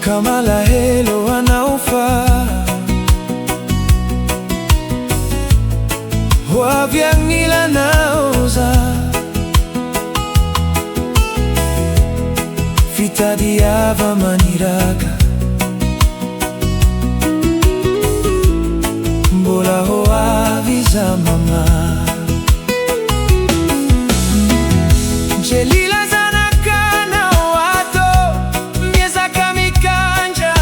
kama la helo wanaofa Hoavy naoza fitadiava maniraga Nbola Hoavy za Maman Djely zanakana wato mieza kamikanja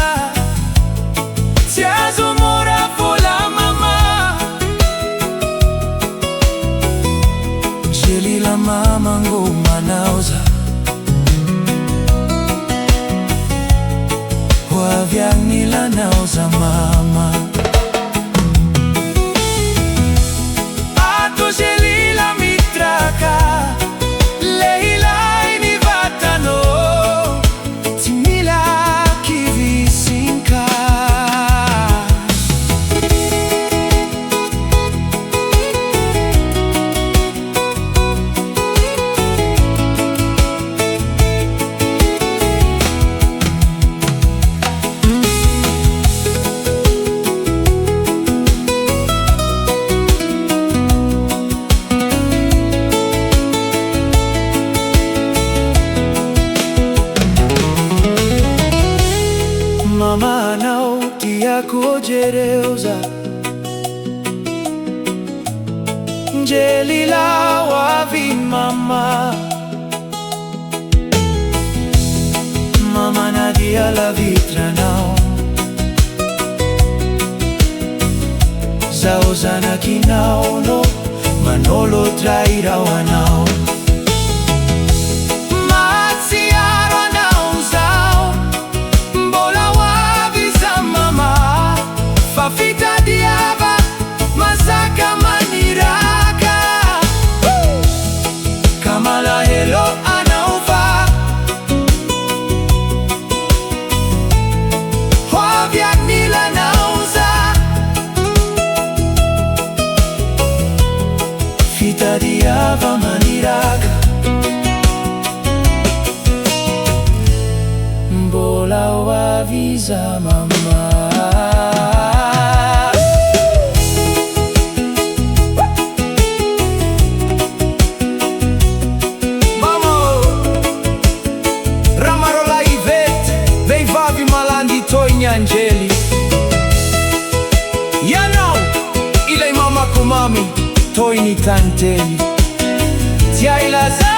tiazo mora vola Maman Djely la Maman ngoma naoza Hoavy naoza Maman Djely Lavie traka lehilahy nivatano tsy mila kivisinka Maman nao tiako jereuza Djely Lavie Maman Maman nadia la vitra nao zaozana kinao no manolo traira wanao fitadiava maniraga Nbola Hoavy za Maman Ramarôla ivety vehivavy malandy toy ny Djely ianao ilay mamako mamy toy ny tantely Djely Lavie